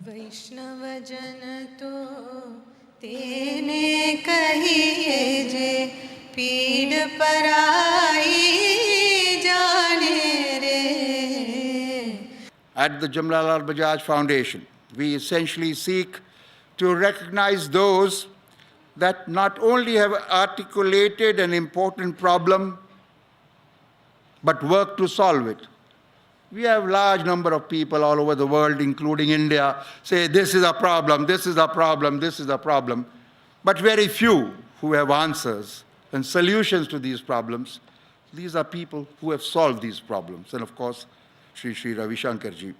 वैष्णव जन तो तेने कहिए जे पीड़ पराई जाने रे. At the Jamnalal Bajaj Foundation, we essentially seek to recognize those that not only have articulated an important problem, but work to solve it. We have a large number of people all over the world, including India, say this is a problem, this is a problem, this is a problem. But very few who have answers and solutions to these problems. These are people who have solved these problems. And of course, Sri Ravi Shankar ji.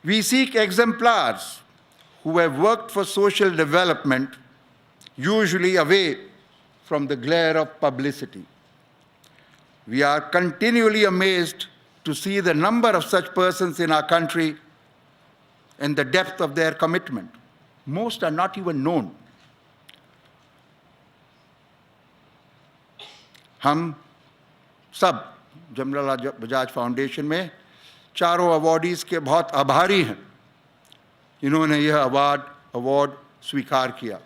We seek exemplars who have worked for social development, usually away from the glare of publicity. We are continually amazed to see the number of such persons in our country and the depth of their commitment. Most are not even known. हम सब Jamnalal Bajaj foundation में चारों awardees के बहुत आभारी हैं. इन्होंने यह अवार्ड स्वीकार किया.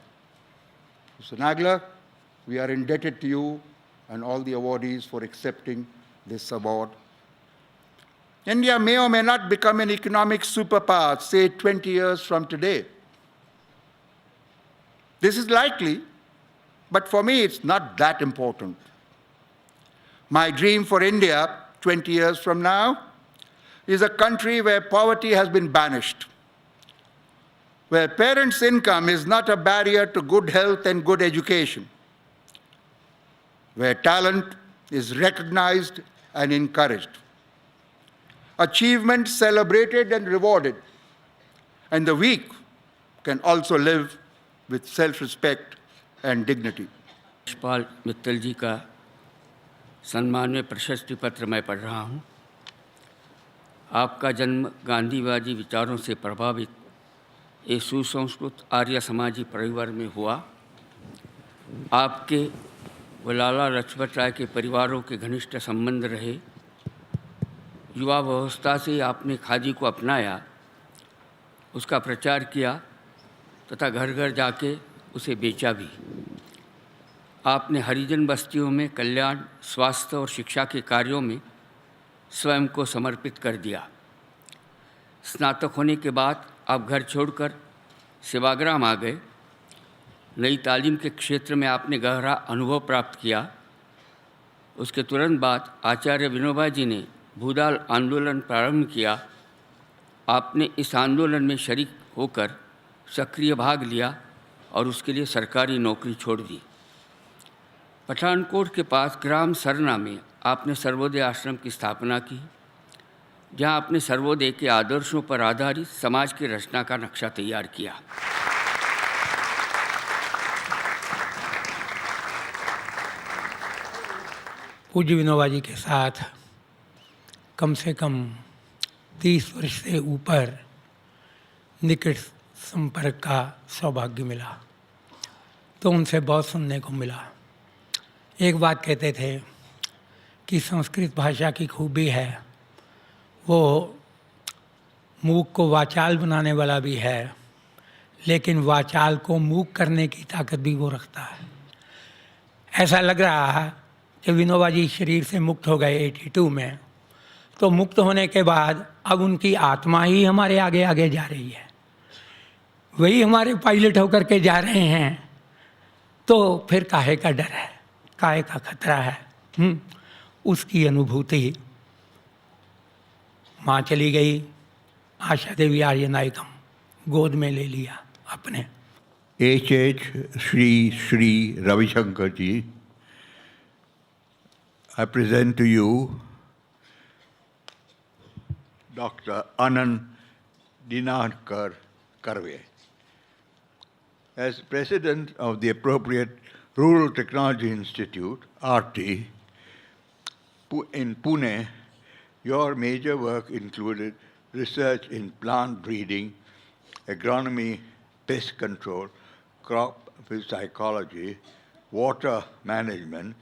Mr. Nagler, we are indebted to you and all the awardees for accepting this award. India may or may not become an economic superpower, say 20 years from today. This is likely, but for me it's not that important. My dream for India 20 years from now is a country where poverty has been banished, where parents' income is not a barrier to good health and good education, where talent is recognized and encouraged, achievement celebrated and rewarded, and the weak can also live with self-respect and dignity. Yashpal Mittal जी का सम्मान में प्रशस्ति पत्र मैं पढ़ रहा हूँ. आपका जन्म गांधीवादी विचारों से प्रभावित एक सुसंस्कृत आर्य समाजी परिवार में हुआ. आपके व लाला लजपत राय के परिवारों के घनिष्ठ संबंध रहे. युवावस्था से आपने खादी को अपनाया, उसका प्रचार किया तथा घर घर जाके उसे बेचा भी. आपने हरिजन बस्तियों में कल्याण, स्वास्थ्य और शिक्षा के कार्यों में स्वयं को समर्पित कर दिया. स्नातक होने के बाद आप घर छोड़कर सेवाग्राम आ गए. नई तालीम के क्षेत्र में आपने गहरा अनुभव प्राप्त किया. उसके तुरंत बाद आचार्य विनोबा जी ने भूदाल आंदोलन प्रारंभ किया. आपने इस आंदोलन में शरीक होकर सक्रिय भाग लिया और उसके लिए सरकारी नौकरी छोड़ दी. पठानकोट के पास ग्राम सरना में आपने सर्वोदय आश्रम की स्थापना की, जहां आपने सर्वोदय के आदर्शों पर आधारित समाज की रचना का नक्शा तैयार किया. पूज्य विनोबा जी के साथ कम से कम 30 वर्ष से ऊपर निकट संपर्क का सौभाग्य मिला, तो उनसे बहुत सुनने को मिला. एक बात कहते थे कि संस्कृत भाषा की खूबी है, वो मूक को वाचाल बनाने वाला भी है, लेकिन वाचाल को मूक करने की ताकत भी वो रखता है. ऐसा लग रहा है कि विनोबा जी शरीर से मुक्त हो गए 82 में, तो मुक्त होने के बाद अब उनकी आत्मा ही हमारे आगे आगे जा रही है. वही हमारे पायलट होकर के जा रहे हैं, तो फिर काहे का डर है, काहे का खतरा है. उसकी अनुभूति. माँ चली गई, आशा देवी आर्य नायकम गोद में ले लिया अपने. H.H. Sri Ravi Shankar ji, I present to you Dr. Anand Dinkar Karve. As president of the appropriate Rural Technology Institute, RT, in Pune, your major work included research in plant breeding, agronomy, pest control, crop psychology, water management,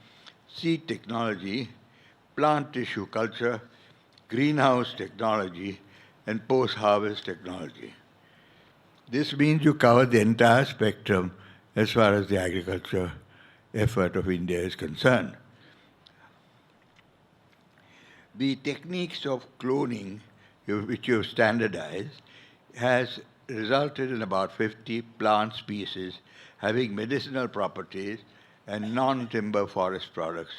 seed technology, plant tissue culture, greenhouse technology, and post-harvest technology. This means you cover the entire spectrum as far as the agriculture effort of India is concerned. The techniques of cloning, which you have standardized, has resulted in about 50 plant species having medicinal properties and non-timber forest products,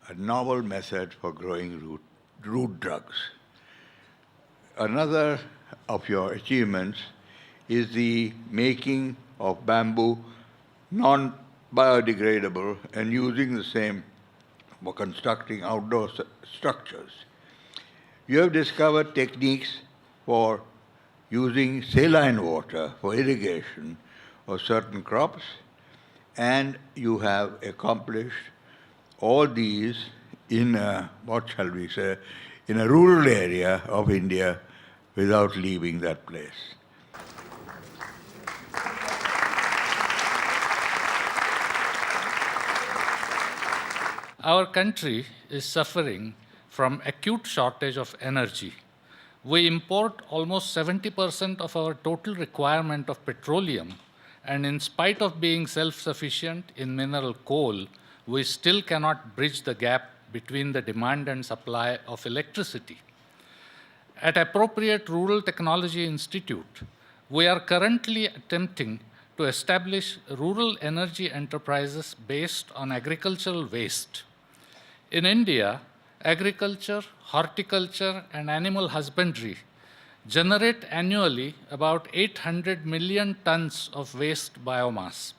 a novel method for growing root drugs. Another of your achievements is the making of bamboo non-biodegradable and using the same for constructing outdoor structures. You have discovered techniques for using saline water for irrigation of certain crops, and you have accomplished all these in a, what shall we say, in a rural area of India without leaving that place. Our country is suffering from acute shortage of energy. We import almost 70% of our total requirement of petroleum, and in spite of being self-sufficient in mineral coal, we still cannot bridge the gap between the demand and supply of electricity. At Appropriate Rural Technology Institute, we are currently attempting to establish rural energy enterprises based on agricultural waste. In India, agriculture, horticulture, and animal husbandry generate annually about 800 million tons of waste biomass.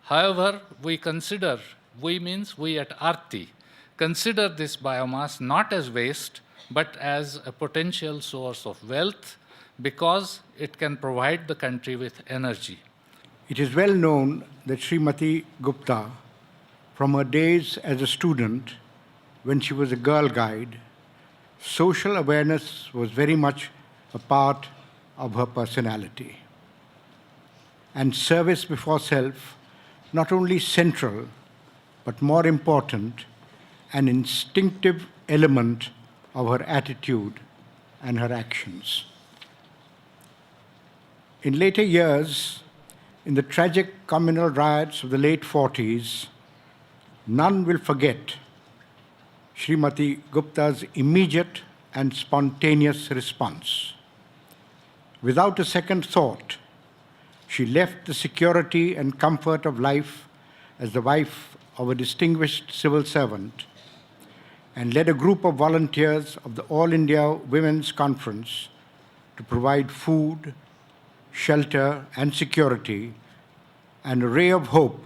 However, we at Aarti, consider this biomass not as waste, but as a potential source of wealth because it can provide the country with energy. It is well known that Srimati Gupta, from her days as a student, when she was a girl guide, social awareness was very much a part of her personality. And service before self, not only central, but more important, an instinctive element of her attitude and her actions. In later years, in the tragic communal riots of the late 40s, none will forget Srimati Gupta's immediate and spontaneous response. Without a second thought, she left the security and comfort of life as the wife of a distinguished civil servant and led a group of volunteers of the All India Women's Conference to provide food, shelter, and security, and a ray of hope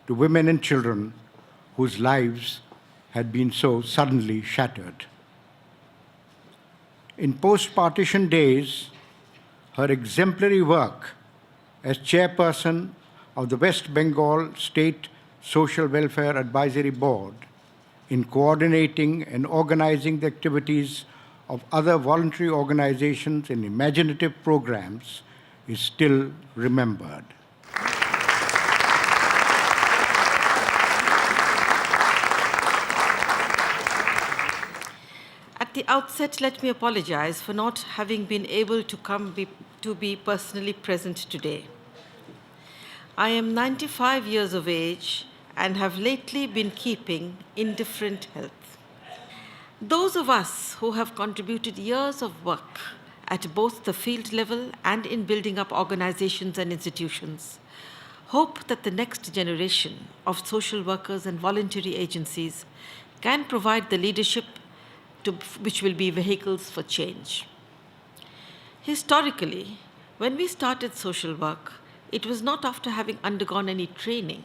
to women and children whose lives had been so suddenly shattered. In post-partition days, her exemplary work as chairperson of the West Bengal State Social Welfare Advisory Board in coordinating and organizing the activities of other voluntary organizations and imaginative programs is still remembered. At the outset, let me apologize for not having been able to be personally present today. I am 95 years of age and have lately been keeping indifferent health. Those of us who have contributed years of work at both the field level and in building up organizations and institutions hope that the next generation of social workers and voluntary agencies can provide the leadership which will be vehicles for change. Historically, when we started social work, it was not after having undergone any training,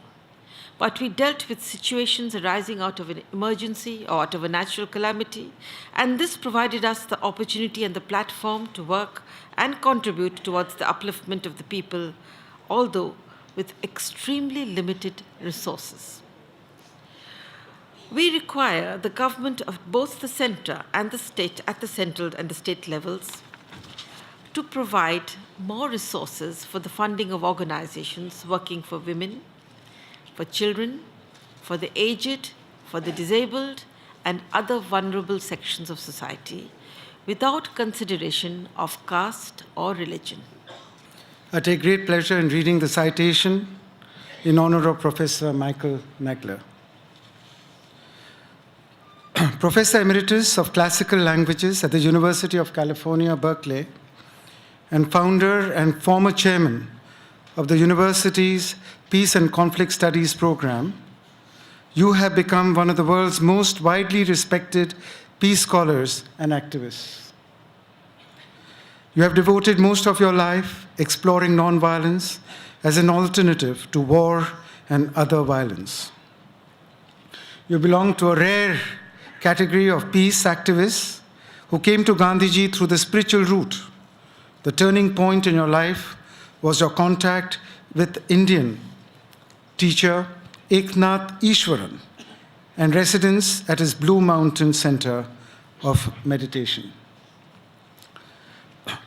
but we dealt with situations arising out of an emergency or out of a natural calamity, and this provided us the opportunity and the platform to work and contribute towards the upliftment of the people, although with extremely limited resources. We require the government of both the center and the state at the central and the state levels to provide more resources for the funding of organizations working for women, for children, for the aged, for the disabled, and other vulnerable sections of society, without consideration of caste or religion. I take great pleasure in reading the citation in honor of Professor Michael Nagler. Professor Emeritus of Classical Languages at the University of California, Berkeley, and founder and former chairman of the university's Peace and Conflict Studies program, you have become one of the world's most widely respected peace scholars and activists. You have devoted most of your life exploring nonviolence as an alternative to war and other violence. You belong to a rare category of peace activists who came to Gandhiji through the spiritual route. The turning point in your life was your contact with Indian teacher Eknath Easwaran and residence at his Blue Mountain Center of Meditation.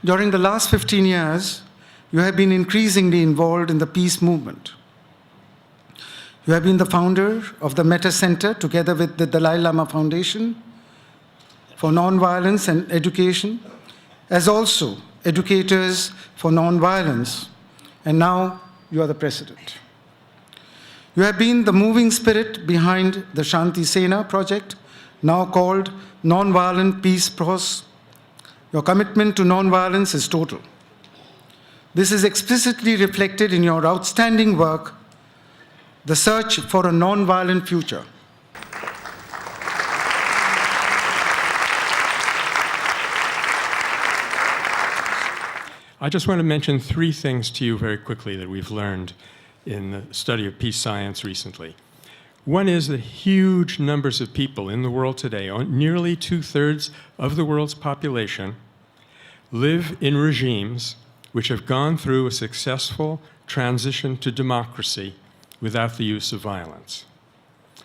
During the last 15 years, you have been increasingly involved in the peace movement. You have been the founder of the Metta Center together with the Dalai Lama Foundation for Nonviolence and Education, as also Educators for Nonviolence, and now you are the president. You have been the moving spirit behind the Shanti Sena project, now called Nonviolent Peace Pros. Your commitment to nonviolence is total. This is explicitly reflected in your outstanding work, The Search for a Nonviolent Future. I just want to mention three things to you very quickly that we've learned in the study of peace science recently. One is that huge numbers of people in the world today, nearly 2/3 of the world's population, live in regimes which have gone through a successful transition to democracy without the use of violence.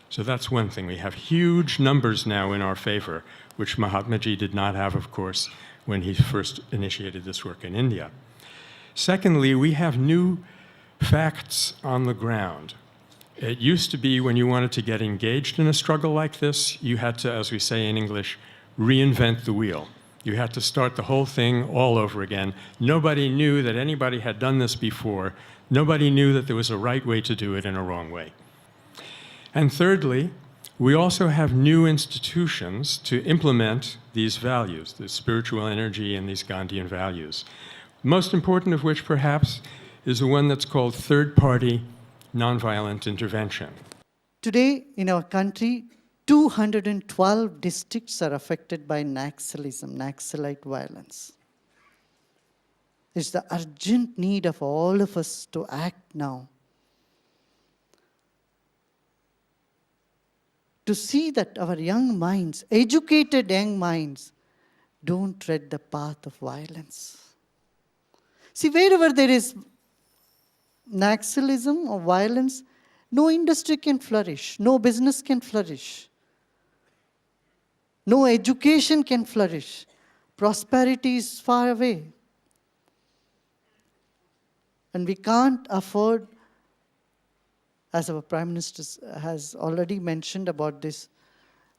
So that's one thing. We have huge numbers now in our favor, which Mahatmaji did not have, of course, when he first initiated this work in India. Secondly, we have new facts on the ground. It used to be when you wanted to get engaged in a struggle like this, you had to, as we say in English, reinvent the wheel. You had to start the whole thing all over again. Nobody knew that anybody had done this before. Nobody knew that there was a right way to do it and a wrong way. And thirdly, we also have new institutions to implement these values, the spiritual energy and these Gandhian values. Most important of which, perhaps, is the one that's called third-party nonviolent intervention. Today, in our country, 212 districts are affected by Naxalism, Naxalite violence. It's the urgent need of all of us to act now. To see that our young minds, educated young minds, don't tread the path of violence. See, wherever there is Naxalism or violence, no industry can flourish, no business can flourish, no education can flourish. Prosperity is far away. And we can't afford, as our Prime Minister has already mentioned about this,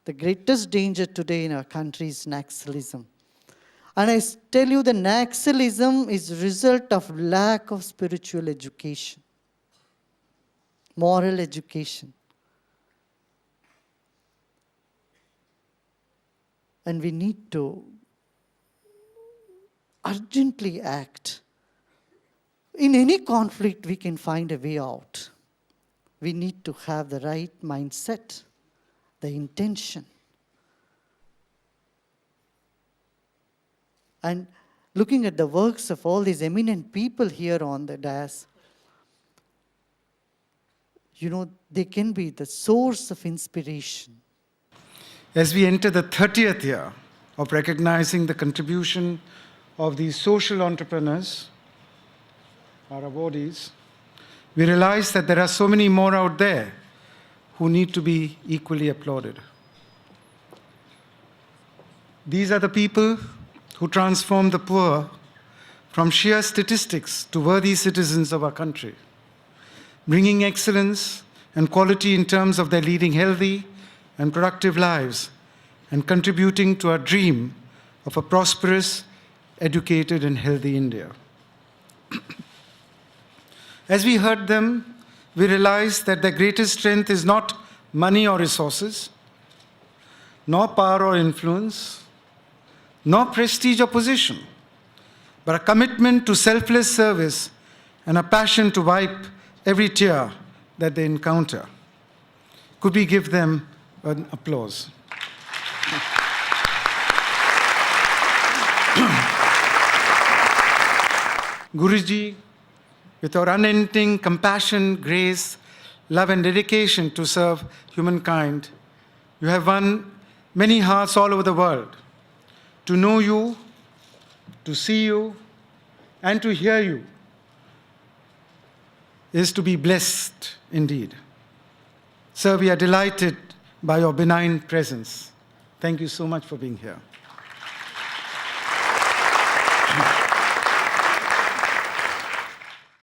the greatest danger today in our country is Naxalism. And I tell you, the Naxalism is a result of lack of spiritual education, moral education. And we need to urgently act. In any conflict, we can find a way out. We need to have the right mindset, the intention. And looking at the works of all these eminent people here on the dais, you know, they can be the source of inspiration. As we enter the 30th year of recognizing the contribution of these social entrepreneurs, our awardees, we realize that there are so many more out there who need to be equally applauded. These are the people who transform the poor from sheer statistics to worthy citizens of our country, bringing excellence and quality in terms of their leading healthy and productive lives and contributing to our dream of a prosperous, educated, and healthy India. As we heard them, we realized that their greatest strength is not money or resources, nor power or influence, nor prestige or position, but a commitment to selfless service and a passion to wipe every tear that they encounter. Could we give them an applause? Guruji, with your unending compassion, grace, love, and dedication to serve humankind, you have won many hearts all over the world. To know you, to see you, and to hear you is to be blessed indeed. Sir, we are delighted by your benign presence. Thank you so much for being here.